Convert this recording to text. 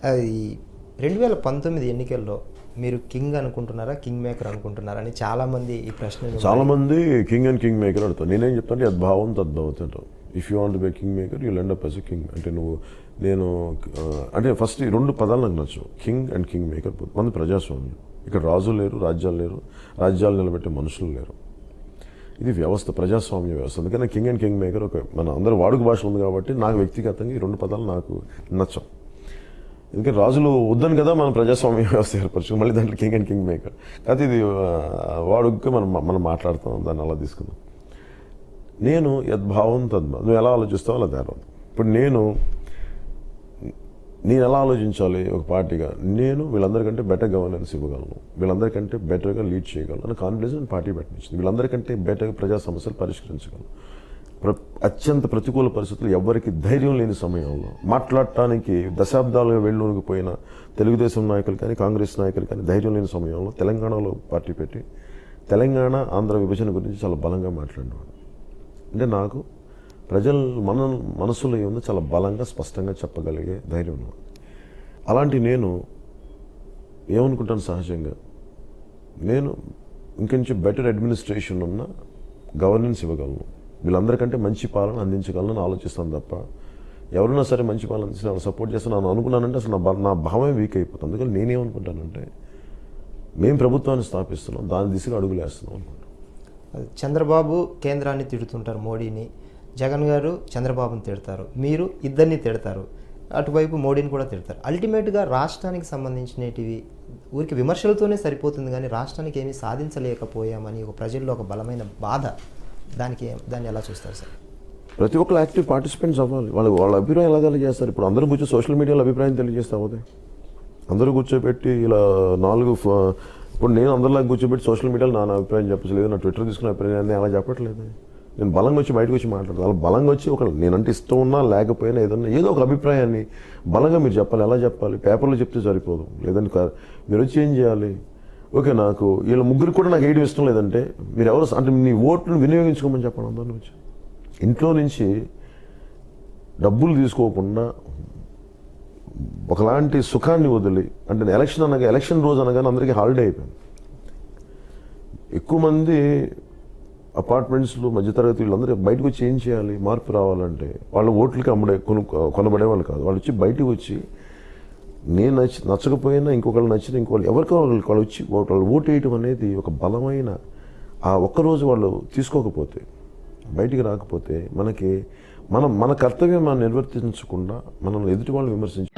అది 2019 ఎన్నికల్లో మీరు కింగ్ అనుకుంటున్నారా, కింగ్ మేకర్ అనుకుంటున్నారా అని చాలామంది ఈ ప్రశ్న. చాలామంది కింగ్ అండ్ కింగ్ మేకర్ అడుగుతారు. నేనేం చెప్తాను, యద్భావం తద్భవతి అంటారు. If you want be king maker you end up as a king. అంటే నేను అంటే ఫస్ట్ ఈ రెండు పదాలు నాకు నచ్చు, కింగ్ అండ్ కింగ్ మేకర్. మన ప్రజాస్వామ్యం, ఇక్కడ రాజులు లేరు, రాజ్యాలు లేరు, రాజ్యాలు నిలబెట్టే మనుషులు లేరు. ఇది వ్యవస్థ, ప్రజాస్వామ్య వ్యవస్థ. అందుకని కింగ్ అండ్ కింగ్ మేకర్ ఒక మన అందరూ వాడుక భాష ఉంది కాబట్టి నాకు వ్యక్తిగతంగా ఈ రెండు పదాలు నాకు నచ్చం. ఎందుకంటే రాజులు వద్దని కదా మనం ప్రజాస్వామ్య వ్యవస్థ ఏర్పరచుకుని మళ్ళీ దాంట్లో కింగ్ అండ్ కింగ్ మేకర్ కాదు. ఇది వాడుకగా మనం మాట్లాడుతాం, దాన్ని అలా తీసుకుందాం. నేను యద్భావం తద్భావం, నువ్వు ఎలా ఆలోచిస్తావో అలా తయారవుతుంది. ఇప్పుడు నేను ఎలా ఆలోచించాలి ఒక పార్టీగా, నేను వీళ్ళందరికంటే బెటర్ గవర్నెన్స్ ఇవ్వగలను, వీళ్ళందరికంటే బెటర్గా లీడ్ చేయగలను అని కాన్ఫిడెన్స్ నేను పార్టీ పెట్టించింది. వీళ్ళందరికంటే బెటర్గా ప్రజా సమస్యలు పరిష్కరించగలను. అత్యంత ప్రతికూల పరిస్థితులు, ఎవరికి ధైర్యం లేని సమయంలో మాట్లాడటానికి దశాబ్దాలుగా వెళ్ళునిపోయిన తెలుగుదేశం నాయకులు కానీ కాంగ్రెస్ నాయకులు కానీ ధైర్యం లేని సమయంలో తెలంగాణలో పార్టీ పెట్టి తెలంగాణ ఆంధ్ర విభజన గురించి చాలా బలంగా మాట్లాడినవాడు. అంటే నాకు ప్రజల మనసులో ఏముందో చాలా బలంగా స్పష్టంగా చెప్పగలిగే ధైర్యం ఉన్నవాడు. అలాంటి నేను ఏమనుకుంటాను, సహజంగా నేను ఇంకొంచెం బెటర్ అడ్మినిస్ట్రేషన్ ఉన్న గవర్నెన్స్ ఇవ్వగలను, వీళ్ళందరికంటే మంచి పాలన అందించగలను ఆలోచిస్తాను తప్ప ఎవరైనా సరే మంచి పాలన అందించిన వాళ్ళు సపోర్ట్ చేస్తాను అనుకున్నానంటే అసలు నా భావమే వీక్ అయిపోతుంది. అందుకని నేనేమనుకుంటానంటే మేము ప్రభుత్వాన్ని స్థాపిస్తున్నాం, దాని దిశగా అడుగులు వేస్తున్నాం అనుకుంటాం. చంద్రబాబు కేంద్రాన్ని తిడుతుంటారు, మోడీని. జగన్ గారు చంద్రబాబుని తిడతారు, మీరు ఇద్దరిని తిడతారు, అటువైపు మోడీని కూడా తిడతారు. అల్టిమేట్గా రాష్ట్రానికి సంబంధించినవి ఊరికి విమర్శలతోనే సరిపోతుంది, కానీ రాష్ట్రానికి ఏమీ సాధించలేకపోయామని ఒక ప్రజల్లో ఒక బలమైన బాధ. దాన్ని ఎలా చూస్తారు సార్? ప్రతి ఒక్కరు యాక్టివ్ పార్టిసిపెంట్స్ అవ్వాలి. వాళ్ళ అభిప్రాయం ఎలా తెలియజేస్తారు? ఇప్పుడు అందరూ కూర్చొని సోషల్ మీడియాలో అభిప్రాయం తెలియజేస్తే అవ్వదే. అందరూ కూర్చోబెట్టి ఇలా ఇప్పుడు నేను అందరిలాగా కూర్చోబెట్టి సోషల్ మీడియాలో నా అభిప్రాయం చెప్పలేదు, నా ట్విట్టర్ తీసుకున్న అభిప్రాయాన్ని అలా చెప్పట్లేదు. నేను బలంగా వచ్చి బయటకు వచ్చి మాట్లాడతాను. అలా బలంగా వచ్చి నేనంటే ఇష్టం ఉన్నా లేకపోయినా ఏదో ఒక అభిప్రాయాన్ని బలంగా మీరు చెప్పాలి. ఎలా చెప్పాలి? పేపర్లో చెప్తే సరిపోదు. లేదంటే మీరు వచ్చి ఏం చేయాలి? ఓకే, నాకు వీళ్ళ ముగ్గురు కూడా నాకు వేయడం ఇష్టం లేదంటే మీరు ఎవరు అంటే మీ ఓట్లను వినియోగించుకోమని చెప్పండి. అందరిని వచ్చి ఇంట్లో నుంచి డబ్బులు తీసుకోకుండా ఒకలాంటి సుఖాన్ని వదిలి, అంటే ఎలక్షన్ రోజు అనగానే అందరికీ హాలిడే అయిపోయింది. ఎక్కువ మంది అపార్ట్మెంట్స్లో మధ్యతరగతి వీళ్ళందరూ బయటకు వచ్చి ఏం చేయాలి? మార్పు రావాలంటే వాళ్ళ ఓట్లకి కొనబడే వాళ్ళు కాదు. వాళ్ళు వచ్చి బయటకు వచ్చి నేను నచ్చకపోయినా ఇంకొకళ్ళు నచ్చిన ఇంకొకళ్ళు ఎవరికో వాళ్ళు వచ్చి వాళ్ళు ఓటు వేయటం అనేది ఒక బలమైన, ఆ ఒక్కరోజు వాళ్ళు తీసుకోకపోతే, బయటికి రాకపోతే మన కర్తవ్యం మనం నిర్వర్తించకుండా మనం ఎదుటి వాళ్ళు విమర్శించి